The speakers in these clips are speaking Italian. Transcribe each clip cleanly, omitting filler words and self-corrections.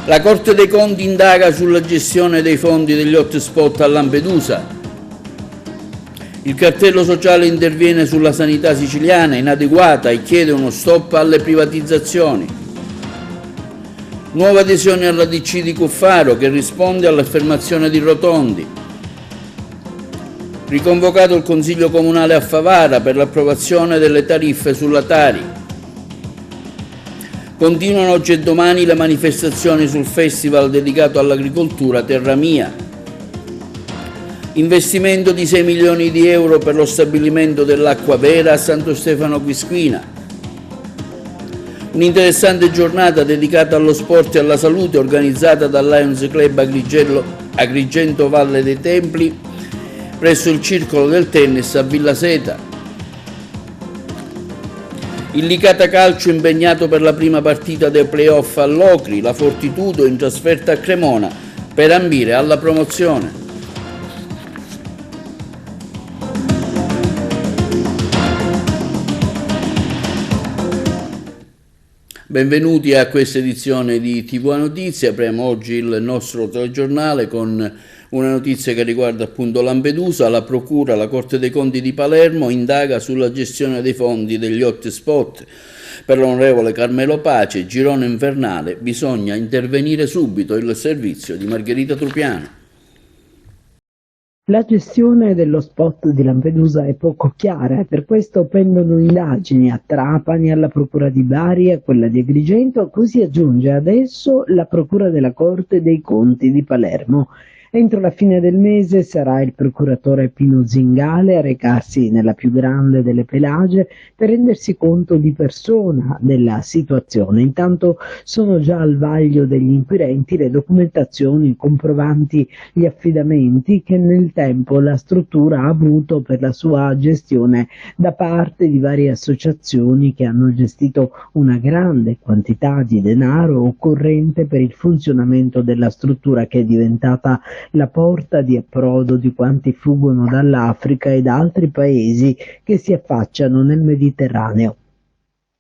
La Corte dei Conti indaga sulla gestione dei fondi degli hotspot a Lampedusa. Il cartello sociale interviene sulla sanità siciliana inadeguata e chiede uno stop alle privatizzazioni. Nuova adesione alla DC di Cuffaro che risponde all'affermazione di Rotondi. Riconvocato il Consiglio Comunale a Favara per l'approvazione delle tariffe sulla Tari. Continuano oggi e domani le manifestazioni sul festival dedicato all'agricoltura Terra Mia. Investimento di 6 milioni di euro per lo stabilimento dell'acqua vera a Santo Stefano Quisquina. Un'interessante giornata dedicata allo sport e alla salute organizzata dal Lions Club Agrigento Valle dei Templi presso il Circolo del Tennis a Villa Seta. Il Licata Calcio impegnato per la prima partita dei playoff all'Ocri, la Fortitudo in trasferta a Cremona per ambire alla promozione. Benvenuti a questa edizione di TV Notizie. Apriamo oggi il nostro telegiornale con una notizia che riguarda appunto Lampedusa. La Procura, la Corte dei Conti di Palermo indaga sulla gestione dei fondi degli hotspot. Per l'onorevole Carmelo Pace, girone infernale, bisogna intervenire subito. Il servizio di Margherita Trupiano. La gestione dello spot di Lampedusa è poco chiara e per questo pendono indagini a Trapani, alla Procura di Bari e a quella di Agrigento, a cui si aggiunge adesso la Procura della Corte dei Conti di Palermo. Entro la fine del mese sarà il procuratore Pino Zingale a recarsi nella più grande delle Pelagie per rendersi conto di persona della situazione. Intanto sono già al vaglio degli inquirenti le documentazioni comprovanti gli affidamenti che nel tempo la struttura ha avuto per la sua gestione da parte di varie associazioni che hanno gestito una grande quantità di denaro occorrente per il funzionamento della struttura che è diventata la porta di approdo di quanti fuggono dall'Africa e da altri paesi che si affacciano nel Mediterraneo.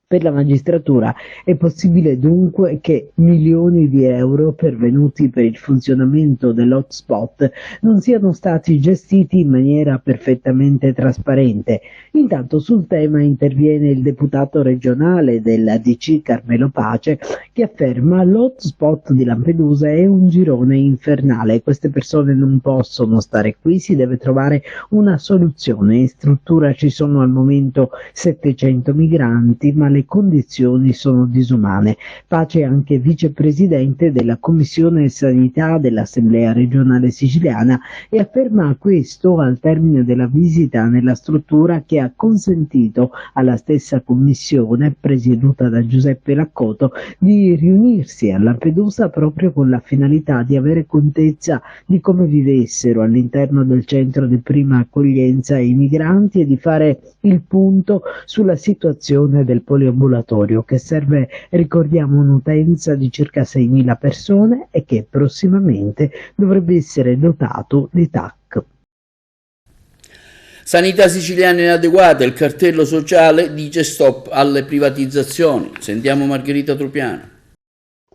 Per la magistratura è possibile dunque che milioni di euro pervenuti per il funzionamento dell'hotspot non siano stati gestiti in maniera perfettamente trasparente. Intanto sul tema interviene il deputato regionale della DC Carmelo Pace che afferma l'hotspot di Lampedusa è un girone infernale, queste persone non possono stare qui, si deve trovare una soluzione. In struttura ci sono al momento 700 migranti, ma le condizioni sono disumane. Pace è anche vicepresidente della Commissione Sanità dell'Assemblea regionale siciliana e afferma questo al termine della visita nella struttura che ha consentito alla stessa commissione, presieduta da Giuseppe Laccoto, di riunirsi a Lampedusa proprio con la finalità di avere contezza di come vivessero all'interno del centro di prima accoglienza i migranti e di fare il punto sulla situazione del poliambulatorio che serve, ricordiamo, un'utenza di circa 6.000 persone e che prossimamente dovrebbe essere dotato di TAC. Sanità siciliana inadeguata, il cartello sociale dice stop alle privatizzazioni. Sentiamo Margherita Trupiano.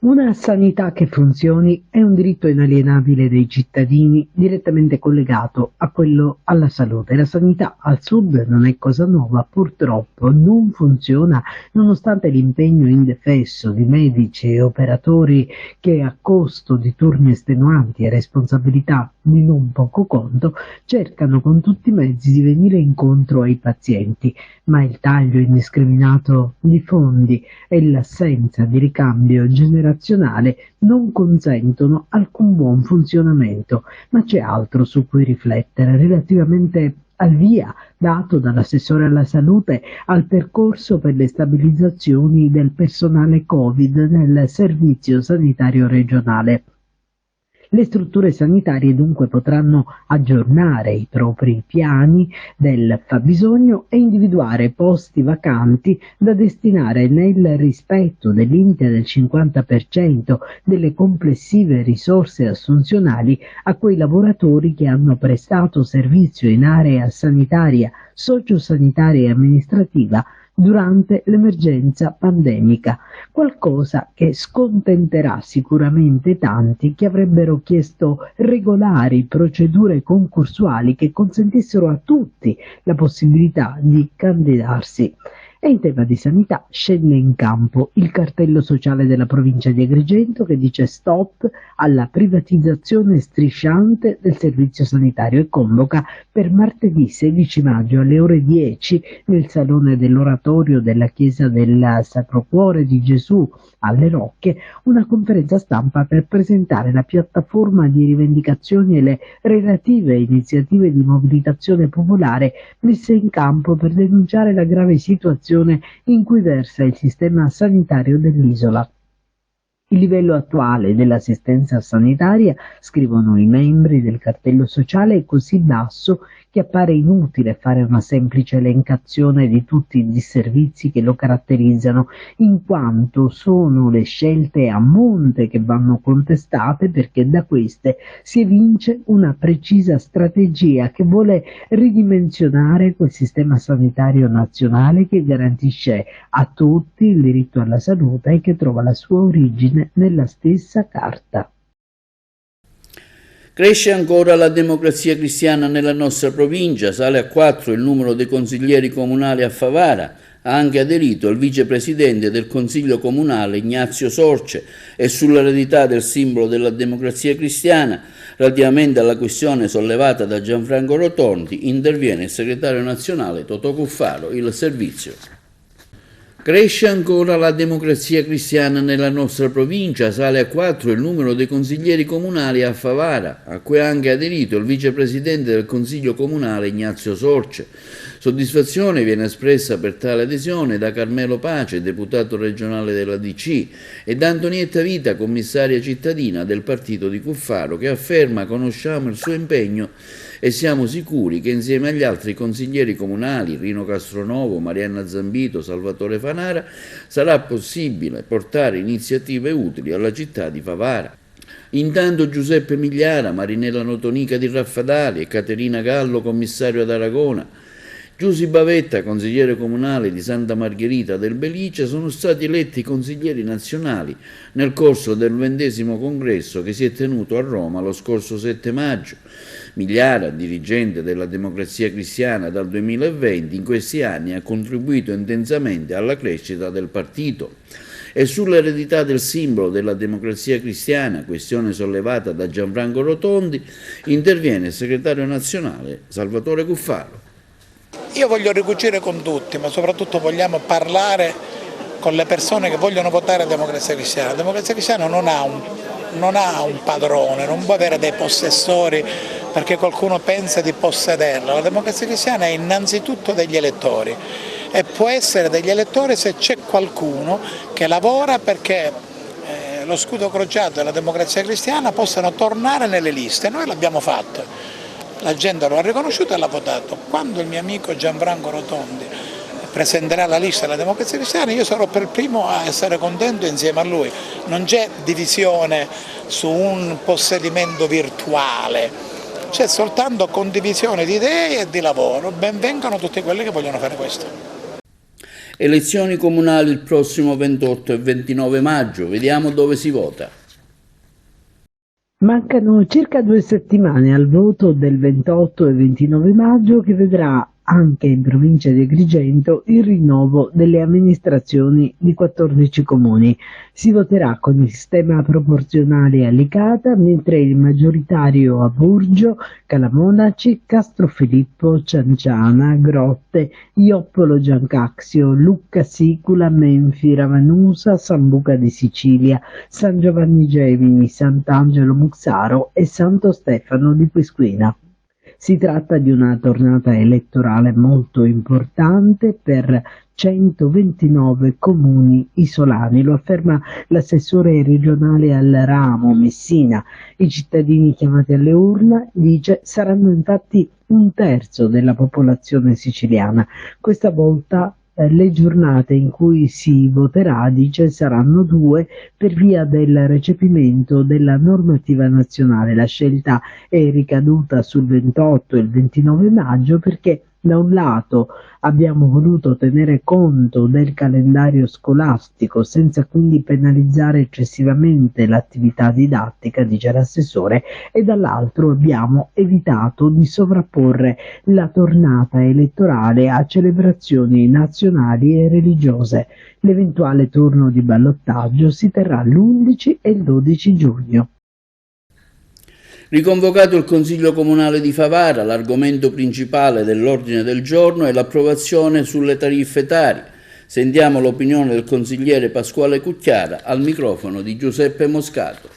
Una sanità che funzioni è un diritto inalienabile dei cittadini, direttamente collegato a quello alla salute. La sanità al sud non è cosa nuova, purtroppo non funziona nonostante l'impegno indefesso di medici e operatori che a costo di turni estenuanti e responsabilità di non poco conto cercano con tutti i mezzi di venire incontro ai pazienti, ma il taglio indiscriminato di fondi e l'assenza di ricambio generazionale non consentono alcun buon funzionamento, ma c'è altro su cui riflettere relativamente al via dato dall'assessore alla salute al percorso per le stabilizzazioni del personale Covid nel servizio sanitario regionale. Le strutture sanitarie dunque potranno aggiornare i propri piani del fabbisogno e individuare posti vacanti da destinare nel rispetto del limite del 50% delle complessive risorse assunzionali a quei lavoratori che hanno prestato servizio in area sanitaria, sociosanitaria e amministrativa durante l'emergenza pandemica, qualcosa che scontenterà sicuramente tanti che avrebbero chiesto regolari procedure concorsuali che consentissero a tutti la possibilità di candidarsi. E in tema di sanità scende in campo il cartello sociale della provincia di Agrigento che dice stop alla privatizzazione strisciante del servizio sanitario e convoca per martedì 16 maggio alle ore 10 nel salone dell'oratorio della chiesa del Sacro Cuore di Gesù alle Rocche una conferenza stampa per presentare la piattaforma di rivendicazioni e le relative iniziative di mobilitazione popolare messe in campo per denunciare la grave situazione in cui versa il sistema sanitario dell'isola. Il livello attuale dell'assistenza sanitaria, scrivono i membri del cartello sociale, è così basso che appare inutile fare una semplice elencazione di tutti i disservizi che lo caratterizzano, in quanto sono le scelte a monte che vanno contestate, perché da queste si evince una precisa strategia che vuole ridimensionare quel sistema sanitario nazionale che garantisce a tutti il diritto alla salute e che trova la sua origine nella stessa Carta. Cresce ancora la democrazia cristiana nella nostra provincia, sale a 4 il numero dei consiglieri comunali a Favara, ha anche aderito il vicepresidente del Consiglio Comunale Ignazio Sorce e sull'eredità del simbolo della democrazia cristiana, relativamente alla questione sollevata da Gianfranco Rotondi, interviene il segretario nazionale Totò Cuffaro, il servizio. Cresce ancora la democrazia cristiana nella nostra provincia, sale a 4 il numero dei consiglieri comunali a Favara, a cui ha anche aderito il vicepresidente del Consiglio Comunale Ignazio Sorce. Soddisfazione viene espressa per tale adesione da Carmelo Pace, deputato regionale della DC, e da Antonietta Vita, commissaria cittadina del partito di Cuffaro, che afferma: conosciamo il suo impegno e siamo sicuri che insieme agli altri consiglieri comunali, Rino Castronovo, Marianna Zambito, Salvatore Fanara, sarà possibile portare iniziative utili alla città di Favara. Intanto Giuseppe Migliara, Marinella Notonica di Raffadali e Caterina Gallo, commissario ad Aragona, Giusy Bavetta, consigliere comunale di Santa Margherita del Belice, sono stati eletti consiglieri nazionali nel corso del 20° congresso che si è tenuto a Roma lo scorso 7 maggio. Migliara, dirigente della Democrazia Cristiana dal 2020, in questi anni ha contribuito intensamente alla crescita del partito. E sull'eredità del simbolo della Democrazia Cristiana, questione sollevata da Gianfranco Rotondi, interviene il segretario nazionale Salvatore Cuffaro. Io voglio ricucire con tutti, ma soprattutto vogliamo parlare con le persone che vogliono votare Democrazia Cristiana. La Democrazia Cristiana non ha un padrone, non può avere dei possessori perché qualcuno pensa di possederla. La Democrazia Cristiana è innanzitutto degli elettori e può essere degli elettori se c'è qualcuno che lavora perché lo scudo crociato della Democrazia Cristiana possano tornare nelle liste. Noi l'abbiamo fatto. La gente lo ha riconosciuto e l'ha votato. Quando il mio amico Gianfranco Rotondi presenterà la lista della Democrazia Cristiana, io sarò per il primo a essere contento insieme a lui. Non c'è divisione su un possedimento virtuale, c'è soltanto condivisione di idee e di lavoro. Benvengano tutti quelli che vogliono fare questo. Elezioni comunali il prossimo 28 e 29 maggio, vediamo dove si vota. Mancano circa 2 settimane al voto del 28 e 29 maggio che vedrà anche in provincia di Agrigento il rinnovo delle amministrazioni di 14 comuni. Si voterà con il sistema proporzionale a Licata, mentre il maggioritario a Burgio, Calamonaci, Castrofilippo, Cianciana, Grotte, Ioppolo Giancaxio, Lucca Sicula, Menfi, Ravanusa, Sambuca di Sicilia, San Giovanni Gemini, Sant'Angelo Muxaro e Santo Stefano di Quisquina. Si tratta di una tornata elettorale molto importante per 129 comuni isolani, lo afferma l'assessore regionale al ramo Messina. I cittadini chiamati alle urne, dice, saranno infatti 1/3 della popolazione siciliana. Questa volta le giornate in cui si voterà, dice, saranno 2 per via del recepimento della normativa nazionale. La scelta è ricaduta sul 28 e il 29 maggio perché Da un lato abbiamo voluto tenere conto del calendario scolastico senza quindi penalizzare eccessivamente l'attività didattica, dice l'assessore, e dall'altro abbiamo evitato di sovrapporre la tornata elettorale a celebrazioni nazionali e religiose. L'eventuale turno di ballottaggio si terrà l'11 e il 12 giugno. Riconvocato il Consiglio Comunale di Favara, l'argomento principale dell'ordine del giorno è l'approvazione sulle tariffe etarie. Sentiamo l'opinione del consigliere Pasquale Cucchiara al microfono di Giuseppe Moscato.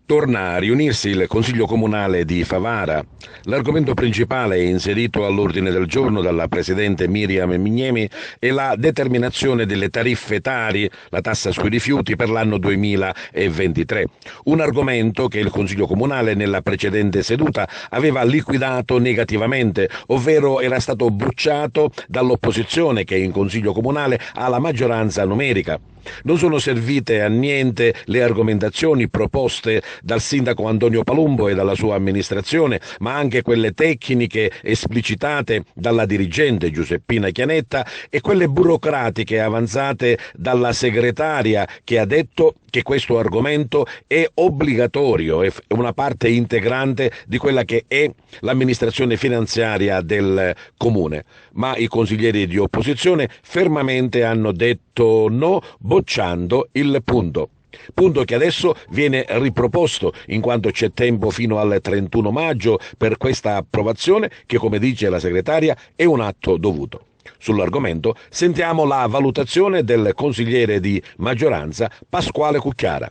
Torna a riunirsi il Consiglio Comunale di Favara. L'argomento principale inserito all'ordine del giorno dalla Presidente Miriam Mignemi è la determinazione delle tariffe etarie, la tassa sui rifiuti per l'anno 2023. Un argomento che il Consiglio Comunale nella precedente seduta aveva liquidato negativamente, ovvero era stato bocciato dall'opposizione che in Consiglio Comunale ha la maggioranza numerica. Non sono servite a niente le argomentazioni proposte dal sindaco Antonio Palumbo e dalla sua amministrazione, ma anche quelle tecniche esplicitate dalla dirigente Giuseppina Chianetta e quelle burocratiche avanzate dalla segretaria che ha detto che questo argomento è obbligatorio, è una parte integrante di quella che è l'amministrazione finanziaria del comune. Ma i consiglieri di opposizione fermamente hanno detto no, bocciando il punto che adesso viene riproposto in quanto c'è tempo fino al 31 maggio per questa approvazione che, come dice la segretaria, è un atto dovuto. Sull'argomento sentiamo la valutazione del consigliere di maggioranza Pasquale Cucchiara.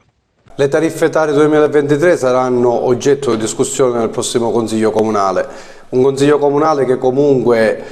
Le tariffe etarie 2023 saranno oggetto di discussione nel prossimo Consiglio Comunale. Un Consiglio Comunale che comunque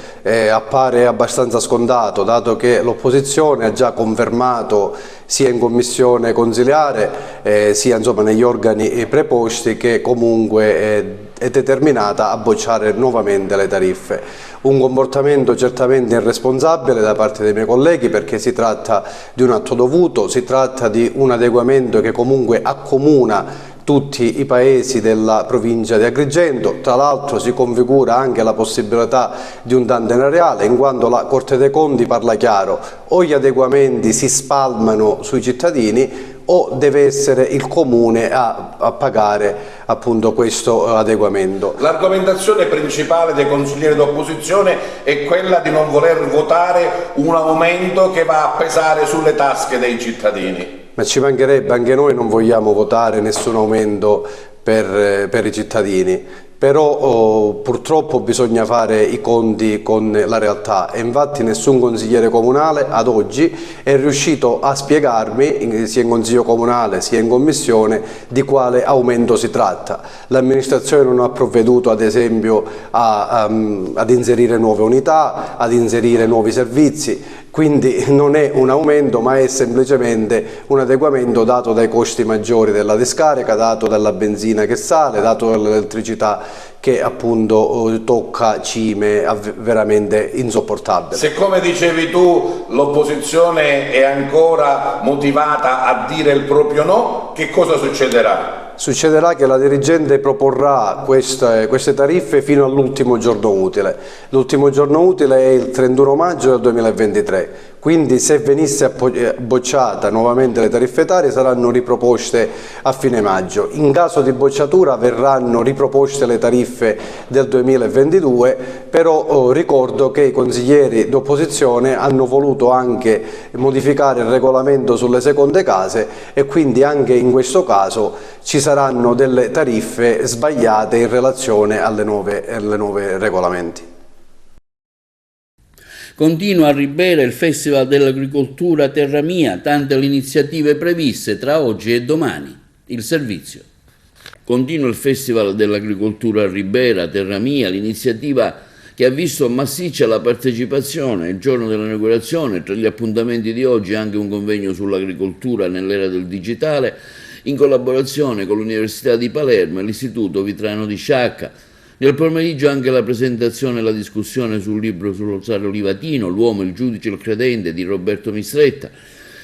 appare abbastanza scontato, dato che l'opposizione ha già confermato sia in commissione consiliare sia insomma negli organi preposti che comunque è determinata a bocciare nuovamente le tariffe. Un comportamento certamente irresponsabile da parte dei miei colleghi, perché si tratta di un atto dovuto, si tratta di un adeguamento che comunque accomuna tutti i paesi della provincia di Agrigento. Tra l'altro si configura anche la possibilità di un tandem reale, in quanto la Corte dei Conti parla chiaro: o gli adeguamenti si spalmano sui cittadini o deve essere il comune a pagare appunto questo adeguamento. L'argomentazione principale dei consiglieri d'opposizione è quella di non voler votare un aumento che va a pesare sulle tasche dei cittadini. Ma ci mancherebbe, anche noi non vogliamo votare nessun aumento per i cittadini, però purtroppo bisogna fare i conti con la realtà e infatti nessun consigliere comunale ad oggi è riuscito a spiegarmi, sia in consiglio comunale sia in commissione, di quale aumento si tratta. L'amministrazione non ha provveduto ad esempio ad inserire nuove unità, ad inserire nuovi servizi. Quindi non è un aumento, ma è semplicemente un adeguamento dato dai costi maggiori della discarica, dato dalla benzina che sale, dato dall'elettricità che appunto tocca cime veramente insopportabili. Se, come dicevi tu, l'opposizione è ancora motivata a dire il proprio no, che cosa succederà? Succederà che la dirigente proporrà queste tariffe fino all'ultimo giorno utile. L'ultimo giorno utile è il 31 maggio del 2023, quindi se venisse bocciata nuovamente le tariffe etarie saranno riproposte a fine maggio. In caso di bocciatura verranno riproposte le tariffe del 2022, però ricordo che i consiglieri d'opposizione hanno voluto anche modificare il regolamento sulle seconde case e quindi anche in questo caso ci saranno delle tariffe sbagliate in relazione alle nuove regolamenti. Continua a Ribera il Festival dell'Agricoltura Terra Mia, tante le iniziative previste tra oggi e domani. Il servizio. Continua il Festival dell'Agricoltura a Ribera Terra Mia, l'iniziativa che ha visto massiccia la partecipazione il giorno dell'inaugurazione. Tra gli appuntamenti di oggi anche un convegno sull'agricoltura nell'era del digitale, in collaborazione con l'Università di Palermo e l'Istituto Vitrano di Sciacca. Nel pomeriggio anche la presentazione e la discussione sul libro sullo zar Olivatino, L'uomo, il giudice e il credente di Roberto Mistretta.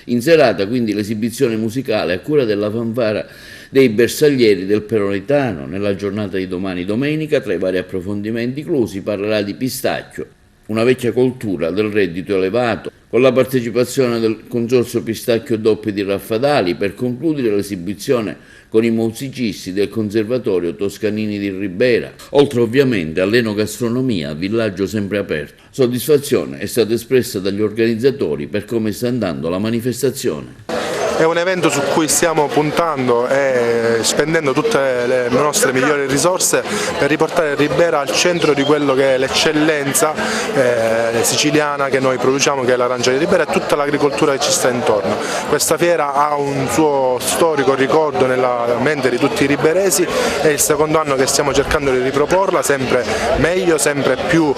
In serata quindi l'esibizione musicale a cura della fanfara dei bersaglieri del Peronitano. Nella giornata di domani domenica, tra i vari approfondimenti inclusi, parlerà di pistacchio, una vecchia coltura del reddito elevato, con la partecipazione del Consorzio Pistacchio Doppi di Raffadali, per concludere l'esibizione con i musicisti del Conservatorio Toscanini di Ribera, oltre ovviamente all'enogastronomia, villaggio sempre aperto. Soddisfazione è stata espressa dagli organizzatori per come sta andando la manifestazione. È un evento su cui stiamo puntando e spendendo tutte le nostre migliori risorse per riportare Ribera al centro di quello che è l'eccellenza siciliana che noi produciamo, che è l'arancia di Ribera, e tutta l'agricoltura che ci sta intorno. Questa fiera ha un suo storico ricordo nella mente di tutti i riberesi, è il secondo anno che stiamo cercando di riproporla, sempre meglio, sempre più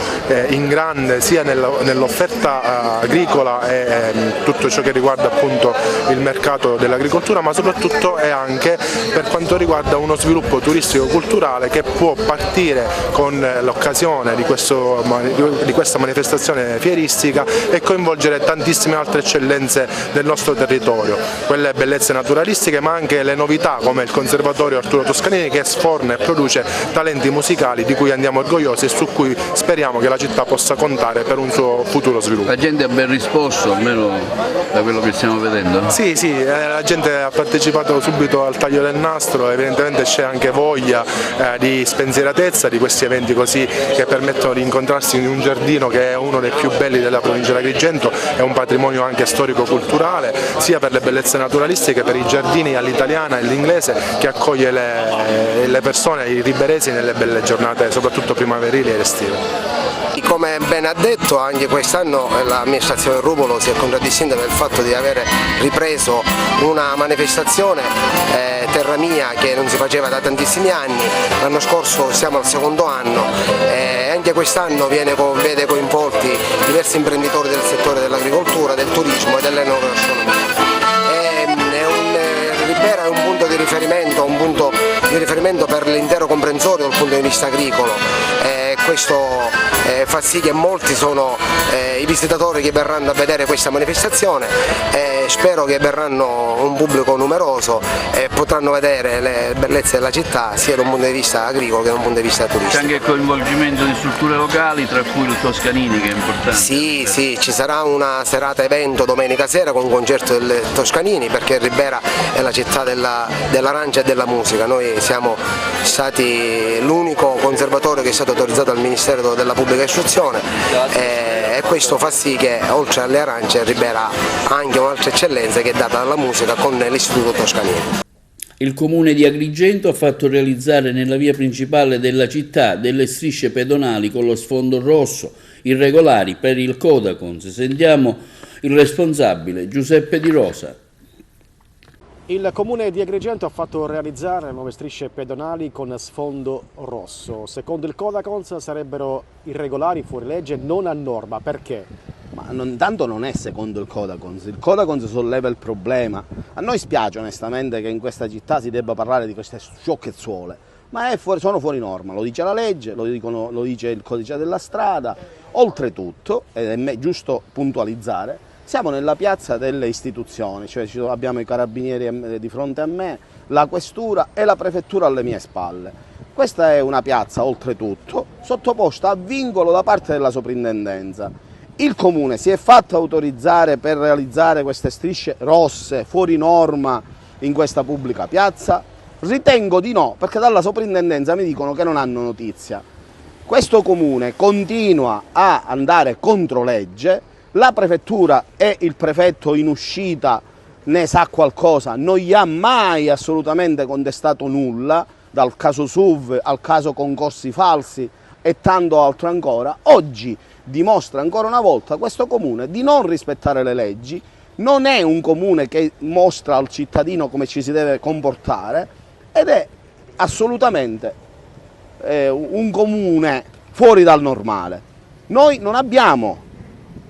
in grande, sia nell'offerta agricola e tutto ciò che riguarda appunto il mercato dell'agricoltura, ma soprattutto è anche per quanto riguarda uno sviluppo turistico-culturale che può partire con l'occasione di questa manifestazione fieristica e coinvolgere tantissime altre eccellenze del nostro territorio, quelle bellezze naturalistiche ma anche le novità come il Conservatorio Arturo Toscanini, che sforna e produce talenti musicali di cui andiamo orgogliosi e su cui speriamo che la città possa contare per un suo futuro sviluppo. La gente ha ben risposto, almeno da quello che stiamo vedendo? Sì, la gente ha partecipato subito al taglio del nastro, evidentemente c'è anche voglia di spensieratezza di questi eventi così che permettono di incontrarsi in un giardino che è uno dei più belli della provincia di Agrigento, è un patrimonio anche storico-culturale, sia per le bellezze naturalistiche, per i giardini all'italiana e all'inglese, che accoglie le persone, i riberesi, nelle belle giornate, soprattutto primaverili ed estive. Come ben ha detto, anche quest'anno l'amministrazione Rupolo si è contraddistinta per il fatto di aver ripreso una manifestazione terra mia che non si faceva da tantissimi anni. L'anno scorso siamo al secondo anno e anche quest'anno vede coinvolti diversi imprenditori del settore dell'agricoltura, del turismo e dell'enogastronomia. Ribera è un punto di riferimento per l'intero comprensorio dal punto di vista agricolo. Questo fa sì che molti sono i visitatori che verranno a vedere questa manifestazione, spero che verranno un pubblico numeroso e potranno vedere le bellezze della città sia da un punto di vista agricolo che da un punto di vista turistico. C'è anche il coinvolgimento di strutture locali, tra cui il Toscanini, che è importante. Sì, ci sarà una serata evento domenica sera con un concerto del Toscanini, perché Ribera è la città dell'arancia e della musica. Noi siamo stati l'unico conservatorio che è stato autorizzato al Ministero della Pubblica Istruzione e questo fa sì che oltre alle arance Ribera ha anche un'altra eccellenza che è data dalla musica con l'Istituto Toscanini. Il comune di Agrigento ha fatto realizzare nella via principale della città delle strisce pedonali con lo sfondo rosso, irregolari per il Codacons. Sentiamo il responsabile, Giuseppe Di Rosa. Il comune di Agrigento ha fatto realizzare nuove strisce pedonali con sfondo rosso. Secondo il Codacons sarebbero irregolari, fuori legge, non a norma. Perché? Ma tanto non è secondo il Codacons solleva il problema. A noi spiace onestamente che in questa città si debba parlare di queste sciocchezzuole, ma sono fuori norma, lo dice la legge, lo dice il codice della strada. Oltretutto, ed è giusto puntualizzare, siamo nella piazza delle istituzioni, cioè abbiamo i carabinieri di fronte a me, la questura e la prefettura alle mie spalle. Questa è una piazza, oltretutto, sottoposta a vincolo da parte della soprintendenza. Il comune si è fatto autorizzare per realizzare queste strisce rosse fuori norma in questa pubblica piazza? Ritengo di no, perché dalla soprintendenza mi dicono che non hanno notizia. Questo comune continua a andare contro legge. La prefettura e il prefetto in uscita ne sa qualcosa, non gli ha mai assolutamente contestato nulla, dal caso SUV al caso concorsi falsi e tanto altro ancora. Oggi dimostra ancora una volta questo comune di non rispettare le leggi, non è un comune che mostra al cittadino come ci si deve comportare ed è assolutamente un comune fuori dal normale. Noi non abbiamo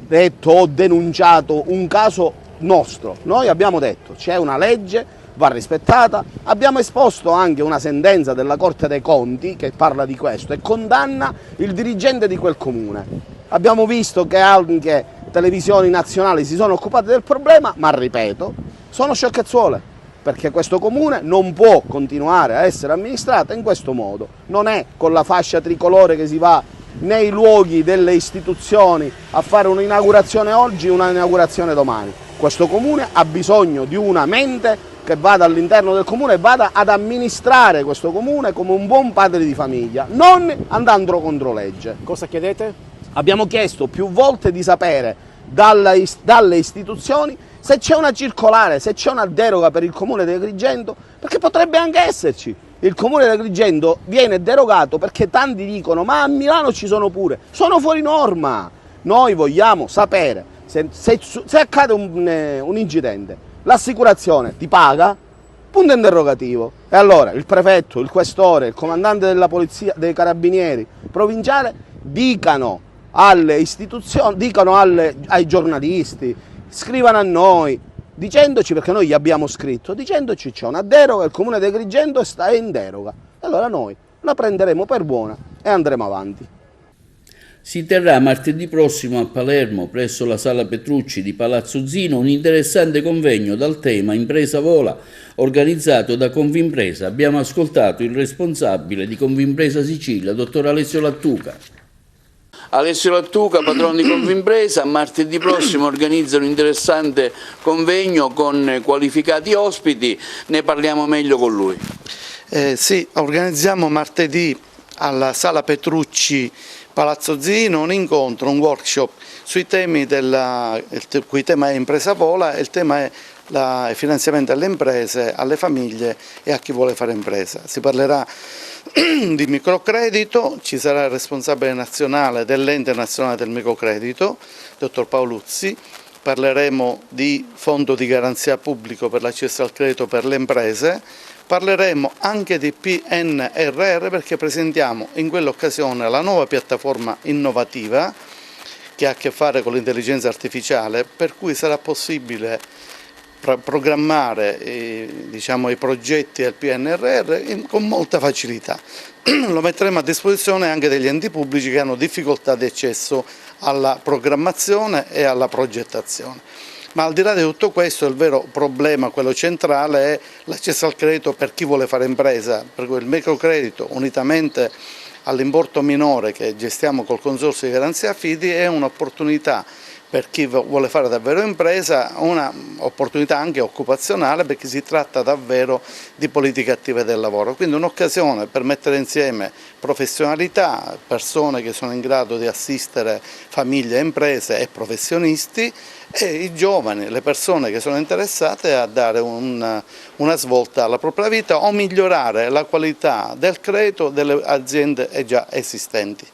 detto o denunciato un caso nostro, noi abbiamo detto c'è una legge, va rispettata, abbiamo esposto anche una sentenza della Corte dei Conti che parla di questo e condanna il dirigente di quel comune. Abbiamo visto che anche televisioni nazionali si sono occupate del problema, ma ripeto, sono sciocchezzuole, perché questo comune non può continuare a essere amministrato in questo modo. Non è con la fascia tricolore che si va nei luoghi delle istituzioni a fare un'inaugurazione oggi e un'inaugurazione domani. Questo comune ha bisogno di una mente che vada all'interno del comune e vada ad amministrare questo comune come un buon padre di famiglia, non andando contro legge. Cosa chiedete? Abbiamo chiesto più volte di sapere dalle istituzioni se c'è una circolare, se c'è una deroga per il comune di Agrigento, perché potrebbe anche esserci. Il comune di Agrigento viene derogato perché tanti dicono ma a Milano ci sono pure, sono fuori norma. Noi vogliamo sapere se accade un incidente, l'assicurazione ti paga? Punto interrogativo. E allora il prefetto, il questore, il comandante della polizia, dei carabinieri provinciale dicano alle istituzioni, dicano ai giornalisti, scrivano a noi, dicendoci, perché noi gli abbiamo scritto, dicendoci c'è una deroga, il comune di Agrigento è in deroga. Allora noi la prenderemo per buona e andremo avanti. Si terrà martedì prossimo a Palermo, presso la Sala Petrucci di Palazzo Zino, un interessante convegno dal tema Impresa Vola, organizzato da Confimpresa. Abbiamo ascoltato il responsabile di Confimpresa Sicilia, dottor Alessio Lattuca. Alessio Lattuca, patrono di Confimpresa, martedì prossimo organizza un interessante convegno con qualificati ospiti, ne parliamo meglio con lui. Sì, organizziamo martedì alla Sala Petrucci Palazzo Zino un incontro, un workshop sui temi il cui tema è Impresa Vola e il tema è il finanziamento alle imprese, alle famiglie e a chi vuole fare impresa. Si parlerà di microcredito, ci sarà il responsabile nazionale dell'Ente Nazionale del Microcredito, dottor Paoluzzi, parleremo di fondo di garanzia pubblico per l'accesso al credito per le imprese, parleremo anche di PNRR perché presentiamo in quell'occasione la nuova piattaforma innovativa che ha a che fare con l'intelligenza artificiale, per cui sarà possibile programmare i progetti del PNRR con molta facilità. Lo metteremo a disposizione anche degli enti pubblici che hanno difficoltà di accesso alla programmazione e alla progettazione. Ma al di là di tutto questo il vero problema, quello centrale, è l'accesso al credito per chi vuole fare impresa, per cui il microcredito unitamente all'importo minore che gestiamo col Consorzio di Garanzia Affidi è un'opportunità per chi vuole fare davvero impresa, un'opportunità anche occupazionale perché si tratta davvero di politiche attive del lavoro, quindi un'occasione per mettere insieme professionalità, persone che sono in grado di assistere famiglie, imprese e professionisti e i giovani, le persone che sono interessate a dare una svolta alla propria vita o migliorare la qualità del credito delle aziende già esistenti.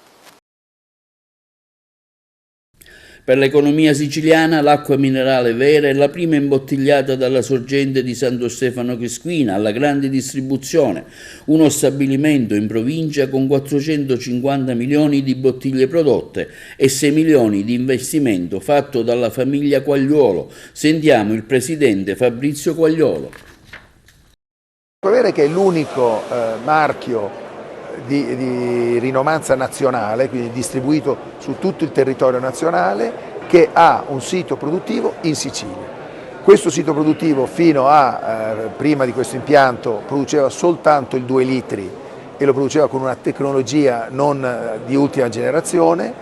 Per l'economia siciliana l'acqua minerale vera è la prima imbottigliata dalla sorgente di Santo Stefano Quisquina alla grande distribuzione, uno stabilimento in provincia con 450 milioni di bottiglie prodotte e 6 milioni di investimento fatto dalla famiglia Quagliolo. Sentiamo il presidente Fabrizio Quagliolo. Sapere che è l'unico marchio di rinomanza nazionale, quindi distribuito su tutto il territorio nazionale, che ha un sito produttivo in Sicilia. Questo sito produttivo fino a prima di questo impianto produceva soltanto il 2 litri e lo produceva con una tecnologia non di ultima generazione.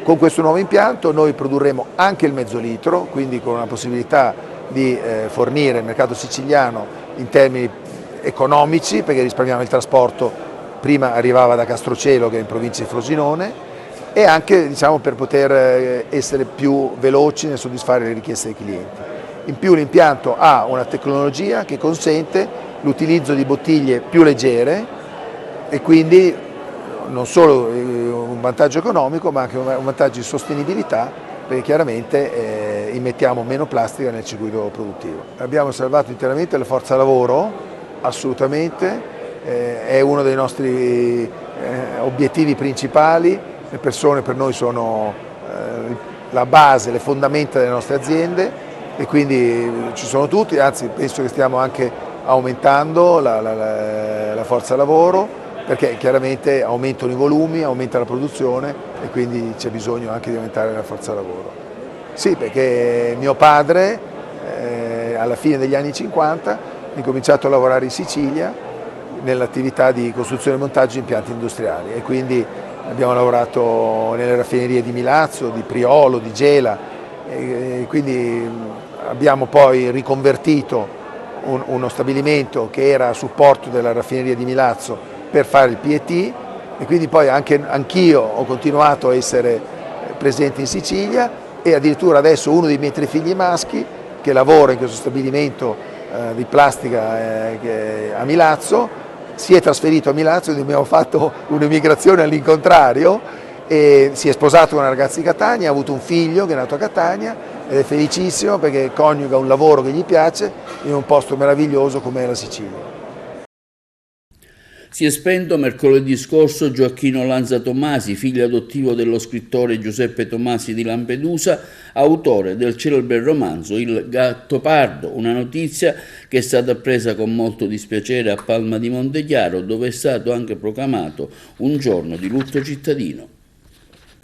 Con questo nuovo impianto noi produrremo anche il mezzo litro, quindi con una possibilità di fornire il mercato siciliano in termini economici, perché risparmiamo il trasporto. Prima arrivava da Castrocelo, che è in provincia di Frosinone, e anche per poter essere più veloci nel soddisfare le richieste dei clienti. In più l'impianto ha una tecnologia che consente l'utilizzo di bottiglie più leggere e quindi non solo un vantaggio economico ma anche un vantaggio di sostenibilità, perché chiaramente immettiamo meno plastica nel circuito produttivo. Abbiamo salvato interamente la forza lavoro, assolutamente. È uno dei nostri obiettivi principali, le persone per noi sono la base, le fondamenta delle nostre aziende e quindi ci sono tutti, anzi penso che stiamo anche aumentando la forza lavoro perché chiaramente aumentano i volumi, aumenta la produzione e quindi c'è bisogno anche di aumentare la forza lavoro. Sì, perché mio padre alla fine degli anni 50 ha incominciato a lavorare in Sicilia nell'attività di costruzione e montaggio di impianti industriali e quindi abbiamo lavorato nelle raffinerie di Milazzo, di Priolo, di Gela e quindi abbiamo poi riconvertito uno stabilimento che era a supporto della raffineria di Milazzo per fare il PET e quindi poi anch'io ho continuato a essere presente in Sicilia e addirittura adesso uno dei miei 3 figli maschi che lavora in questo stabilimento di plastica a Milazzo si è trasferito a Milazzo, quindi abbiamo fatto un'emigrazione all'incontrario e si è sposato con una ragazza di Catania, ha avuto un figlio che è nato a Catania ed è felicissimo perché coniuga un lavoro che gli piace in un posto meraviglioso come la Sicilia. Si è spento mercoledì scorso Gioacchino Lanza Tomasi, figlio adottivo dello scrittore Giuseppe Tomasi di Lampedusa, autore del celebre romanzo Il Gattopardo, una notizia che è stata appresa con molto dispiacere a Palma di Montechiaro, dove è stato anche proclamato un giorno di lutto cittadino.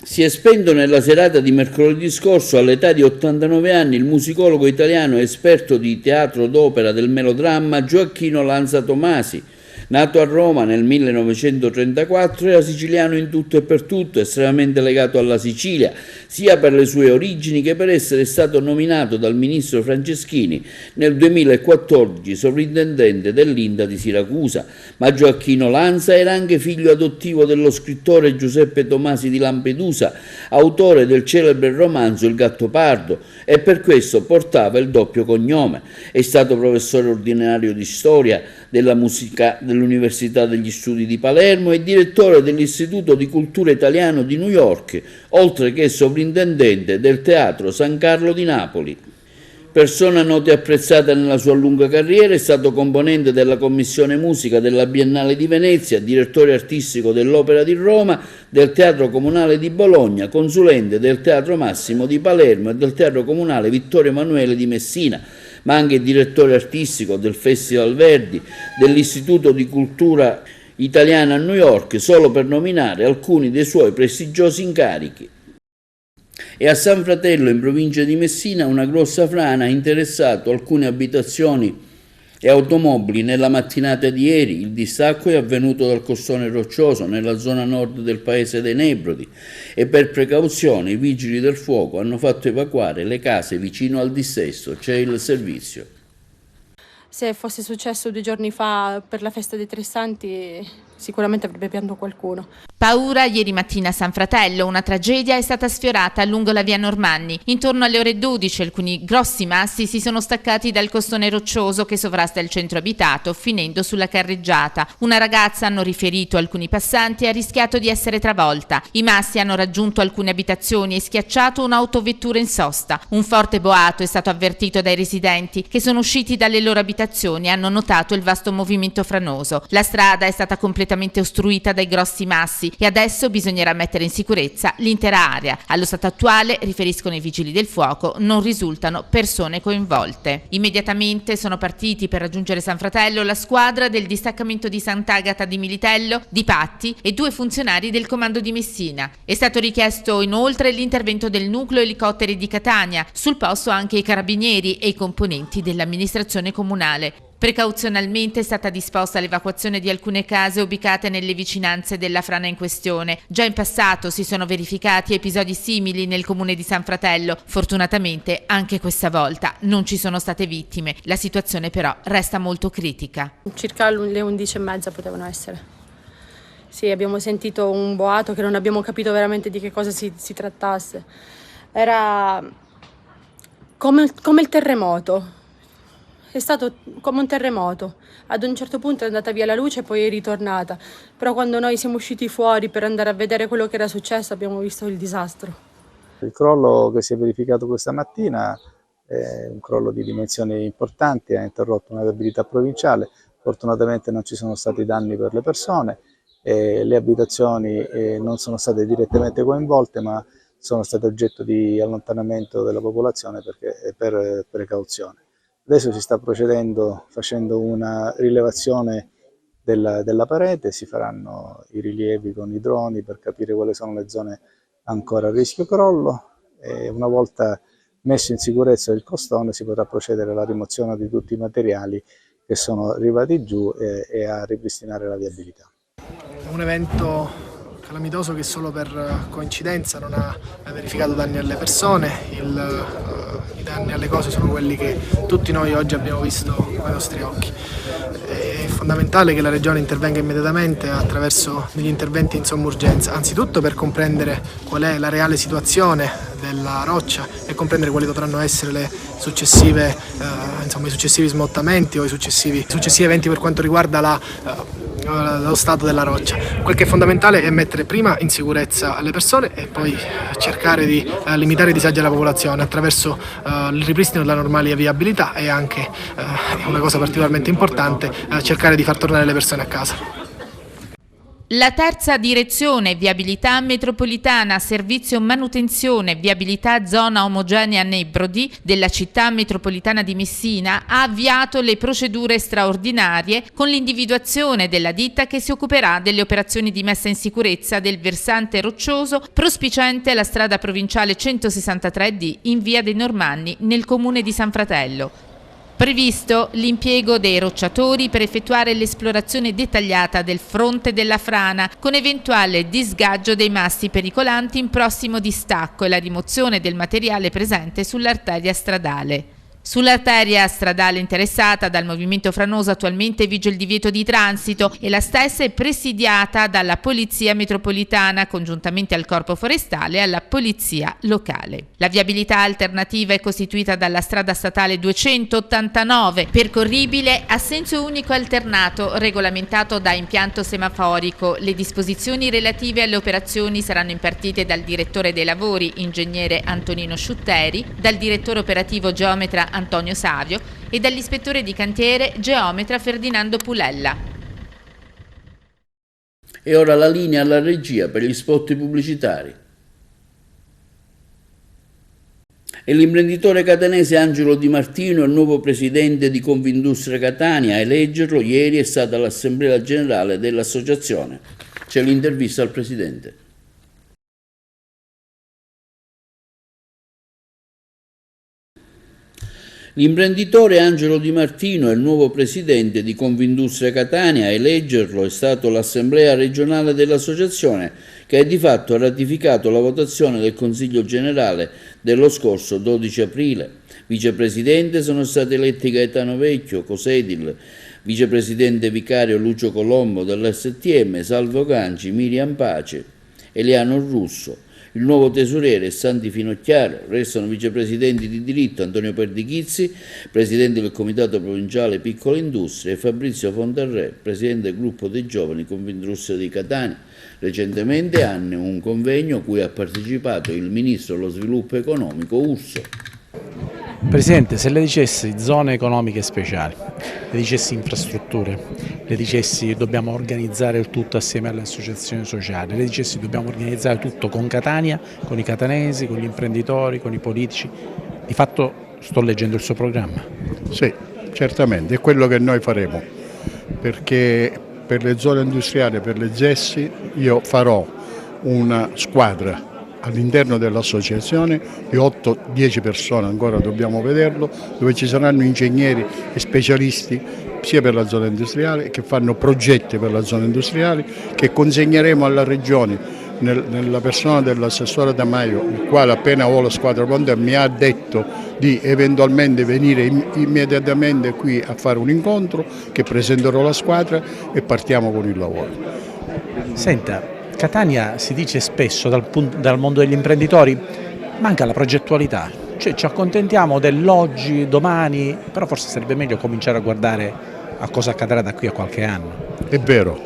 Si è spento nella serata di mercoledì scorso, all'età di 89 anni, il musicologo italiano e esperto di teatro d'opera del melodramma Gioacchino Lanza Tomasi. Nato a Roma nel 1934, era siciliano in tutto e per tutto, estremamente legato alla Sicilia, sia per le sue origini che per essere stato nominato dal ministro Franceschini nel 2014 sovrintendente dell'Inda di Siracusa. Ma Gioacchino Lanza era anche figlio adottivo dello scrittore Giuseppe Tomasi di Lampedusa, autore del celebre romanzo Il Gattopardo, e per questo portava il doppio cognome. È stato professore ordinario di storia della musica dell'Università degli Studi di Palermo e direttore dell'Istituto di Cultura Italiano di New York, oltre che sovrintendente del Teatro San Carlo di Napoli. Persona nota e apprezzata nella sua lunga carriera, è stato componente della Commissione Musica della Biennale di Venezia, direttore artistico dell'Opera di Roma, del Teatro Comunale di Bologna, consulente del Teatro Massimo di Palermo e del Teatro Comunale Vittorio Emanuele di Messina, ma anche direttore artistico del Festival Verdi, dell'Istituto di Cultura Italiana a New York, solo per nominare alcuni dei suoi prestigiosi incarichi. E a San Fratello, in provincia di Messina, una grossa frana ha interessato alcune abitazioni e automobili nella mattinata di ieri. Il distacco è avvenuto dal costone roccioso nella zona nord del paese dei Nebrodi e per precauzione i vigili del fuoco hanno fatto evacuare le case vicino al dissesto. C'è il servizio. Se fosse successo 2 giorni fa per la festa dei Tre Santi sicuramente avrebbe pianto qualcuno. Paura ieri mattina a San Fratello, una tragedia è stata sfiorata lungo la via Normanni. Intorno alle ore 12 alcuni grossi massi si sono staccati dal costone roccioso che sovrasta il centro abitato, finendo sulla carreggiata. Una ragazza, hanno riferito alcuni passanti, ha rischiato di essere travolta. I massi hanno raggiunto alcune abitazioni e schiacciato un'autovettura in sosta. Un forte boato è stato avvertito dai residenti che sono usciti dalle loro abitazioni e hanno notato il vasto movimento franoso. La strada è stata completamente ostruita dai grossi massi e adesso bisognerà mettere in sicurezza l'intera area. Allo stato attuale, riferiscono i vigili del fuoco, non risultano persone coinvolte. Immediatamente sono partiti per raggiungere San Fratello la squadra del distaccamento di Sant'Agata di Militello, di Patti e 2 funzionari del comando di Messina. È stato richiesto inoltre l'intervento del nucleo elicotteri di Catania, sul posto anche i carabinieri e i componenti dell'amministrazione comunale. Precauzionalmente è stata disposta l'evacuazione di alcune case ubicate nelle vicinanze della frana in questione. Già in passato si sono verificati episodi simili nel comune di San Fratello. Fortunatamente anche questa volta non ci sono state vittime. La situazione però resta molto critica. Circa le 11:30 potevano essere. Sì, abbiamo sentito un boato che non abbiamo capito veramente di che cosa si trattasse. Era come il terremoto. È stato come un terremoto. Ad un certo punto è andata via la luce e poi è ritornata. Però quando noi siamo usciti fuori per andare a vedere quello che era successo abbiamo visto il disastro. Il crollo che si è verificato questa mattina è un crollo di dimensioni importanti, ha interrotto una viabilità provinciale. Fortunatamente non ci sono stati danni per le persone, le abitazioni non sono state direttamente coinvolte, ma sono state oggetto di allontanamento della popolazione per precauzione. Adesso si sta procedendo facendo una rilevazione della parete, si faranno i rilievi con i droni per capire quali sono le zone ancora a rischio crollo e una volta messo in sicurezza il costone, si potrà procedere alla rimozione di tutti i materiali che sono arrivati giù e a ripristinare la viabilità. È un evento calamitoso che solo per coincidenza non ha verificato danni alle persone, i danni alle cose sono quelli che tutti noi oggi abbiamo visto con i nostri occhi. È fondamentale che la Regione intervenga immediatamente attraverso degli interventi in somma urgenza, anzitutto per comprendere qual è la reale situazione della roccia e comprendere quali potranno essere le successive, i successivi smottamenti o i successivi eventi per quanto riguarda lo stato della roccia. Quel che è fondamentale è mettere prima in sicurezza le persone e poi cercare di limitare i disagi alla popolazione attraverso il ripristino della normale viabilità e anche, una cosa particolarmente importante, cercare di far tornare le persone a casa. La terza direzione, viabilità metropolitana, servizio manutenzione, viabilità zona omogenea nei Brodi della città metropolitana di Messina, ha avviato le procedure straordinarie con l'individuazione della ditta che si occuperà delle operazioni di messa in sicurezza del versante roccioso prospiciente alla strada provinciale 163D in via dei Normanni nel comune di San Fratello. Previsto l'impiego dei rocciatori per effettuare l'esplorazione dettagliata del fronte della frana con eventuale disgaggio dei massi pericolanti in prossimo distacco e la rimozione del materiale presente sull'arteria stradale. Sull'arteria stradale interessata dal movimento franoso attualmente vige il divieto di transito e la stessa è presidiata dalla Polizia Metropolitana congiuntamente al Corpo Forestale e alla Polizia Locale. La viabilità alternativa è costituita dalla strada statale 289, percorribile a senso unico alternato, regolamentato da impianto semaforico. Le disposizioni relative alle operazioni saranno impartite dal direttore dei lavori, ingegnere Antonino Sciutteri, dal direttore operativo geometra Antonio Savio e dall'ispettore di cantiere geometra Ferdinando Pulella. E ora la linea alla regia per gli spot pubblicitari. E l'imprenditore catanese Angelo Di Martino è il nuovo presidente di Confindustria Catania. A eleggerlo ieri è stata l'assemblea generale dell'associazione. C'è l'intervista al presidente. L'imprenditore Angelo Di Martino è il nuovo presidente di Confindustria Catania. A eleggerlo è stato l'assemblea regionale dell'associazione, che di fatto ha ratificato la votazione del Consiglio generale dello scorso 12 aprile. Vicepresidente sono stati eletti Gaetano Vecchio, Cosedil, vicepresidente vicario Lucio Colombo dell'STM, Salvo Ganci, Miriam Pace, Eliano Russo. Il nuovo tesoriere è Santi Finocchiaro. Restano vicepresidenti di diritto Antonio Perdichizzi, presidente del Comitato Provinciale Piccole Industrie, e Fabrizio Fontarrè, presidente del gruppo dei giovani Confindustria di Catania. Recentemente hanno un convegno a cui ha partecipato il ministro dello sviluppo economico Urso. Presidente, se le dicessi zone economiche speciali, le dicessi infrastrutture, le dicessi dobbiamo organizzare il tutto assieme alle associazioni sociali, le dicessi dobbiamo organizzare tutto con Catania, con i catanesi, con gli imprenditori, con i politici, di fatto sto leggendo il suo programma. Sì, certamente, è quello che noi faremo, perché per le zone industriali, per le ZES, io farò una squadra all'interno dell'associazione di 8-10 persone, ancora dobbiamo vederlo, dove ci saranno ingegneri e specialisti sia per la zona industriale che fanno progetti per la zona industriale, che consegneremo alla Regione nella persona dell'assessore Tamaio, il quale appena ho la squadra pronta mi ha detto di eventualmente venire immediatamente qui a fare un incontro, che presenterò la squadra e partiamo con il lavoro. Senta, Catania si dice spesso dal mondo degli imprenditori, manca la progettualità, cioè ci accontentiamo dell'oggi, domani, però forse sarebbe meglio cominciare a guardare a cosa accadrà da qui a qualche anno. È vero,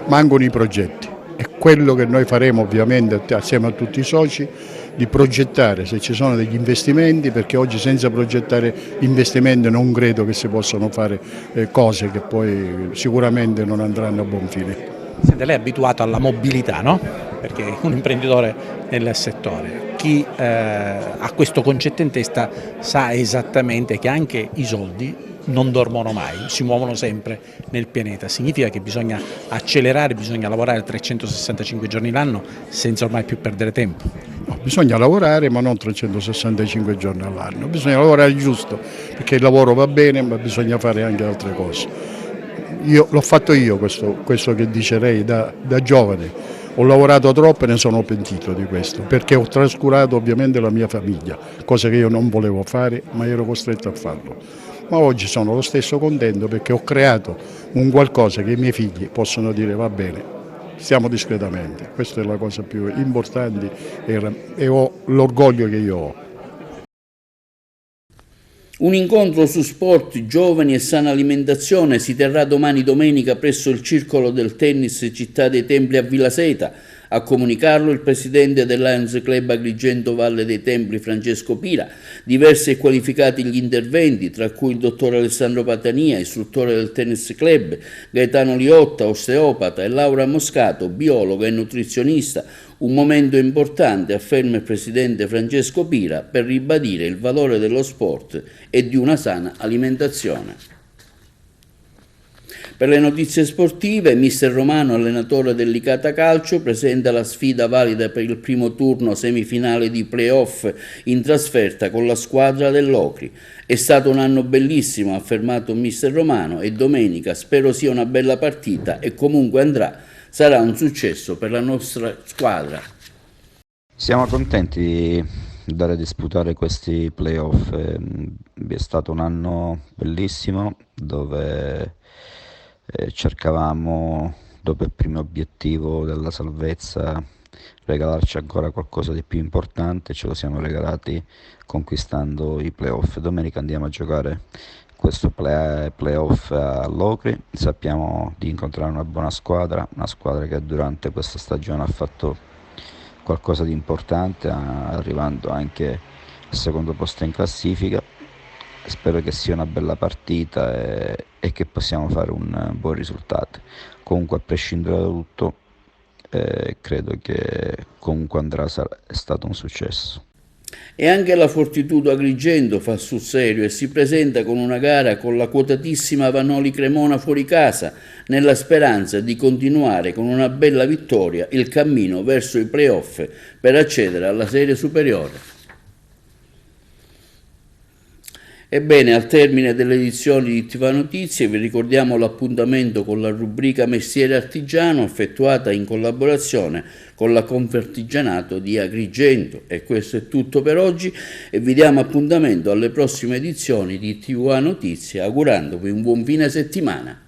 mancano i progetti, è quello che noi faremo ovviamente assieme a tutti i soci, di progettare se ci sono degli investimenti, perché oggi senza progettare investimenti non credo che si possano fare cose che poi sicuramente non andranno a buon fine. Sente, lei è abituato alla mobilità, no? Perché è un imprenditore nel settore. Chi ha questo concetto in testa sa esattamente che anche i soldi non dormono mai, si muovono sempre nel pianeta. Significa che bisogna accelerare, bisogna lavorare 365 giorni l'anno senza ormai più perdere tempo. No, bisogna lavorare, ma non 365 giorni all'anno, bisogna lavorare giusto, perché il lavoro va bene, ma bisogna fare anche altre cose. L'ho fatto io questo che dice lei da giovane. Ho lavorato troppo e ne sono pentito di questo, perché ho trascurato ovviamente la mia famiglia, cosa che io non volevo fare, ma ero costretto a farlo. Ma oggi sono lo stesso contento perché ho creato un qualcosa che i miei figli possono dire va bene, stiamo discretamente. Questa è la cosa più importante e ho l'orgoglio che io ho. Un incontro su sport, giovani e sana alimentazione si terrà domani domenica presso il Circolo del Tennis Città dei Templi a Villa Seta. A comunicarlo il presidente del Lions Club Agrigento Valle dei Templi Francesco Pira. Diversi e qualificati gli interventi, tra cui il dottor Alessandro Patania, istruttore del Tennis Club, Gaetano Liotta, osteopata, e Laura Moscato, biologa e nutrizionista. Un momento importante, afferma il presidente Francesco Pira, per ribadire il valore dello sport e di una sana alimentazione. Per le notizie sportive, mister Romano, allenatore del Licata Calcio, presenta la sfida valida per il primo turno semifinale di play-off in trasferta con la squadra dell'Ocri. È stato un anno bellissimo, ha affermato mister Romano, e domenica spero sia una bella partita e comunque andrà. Sarà un successo per la nostra squadra. Siamo contenti di andare a disputare questi play-off. È stato un anno bellissimo dove cercavamo, dopo il primo obiettivo della salvezza, regalarci ancora qualcosa di più importante. Ce lo siamo regalati conquistando i play-off. Domenica andiamo a giocare questo play-off all'Ocri. Sappiamo di incontrare una buona squadra, una squadra che durante questa stagione ha fatto qualcosa di importante, arrivando anche al secondo posto in classifica. Spero che sia una bella partita e che possiamo fare un buon risultato. Comunque, a prescindere da tutto, credo che comunque è stato un successo. E anche la Fortitudo Agrigento fa sul serio e si presenta con una gara con la quotatissima Vanoli Cremona fuori casa, nella speranza di continuare con una bella vittoria il cammino verso i play-off per accedere alla serie superiore. Ebbene, al termine delle edizioni di TV Notizie vi ricordiamo l'appuntamento con la rubrica Mestiere Artigiano, effettuata in collaborazione con la Confartigianato di Agrigento. E questo è tutto per oggi e vi diamo appuntamento alle prossime edizioni di TV Notizie, augurandovi un buon fine settimana.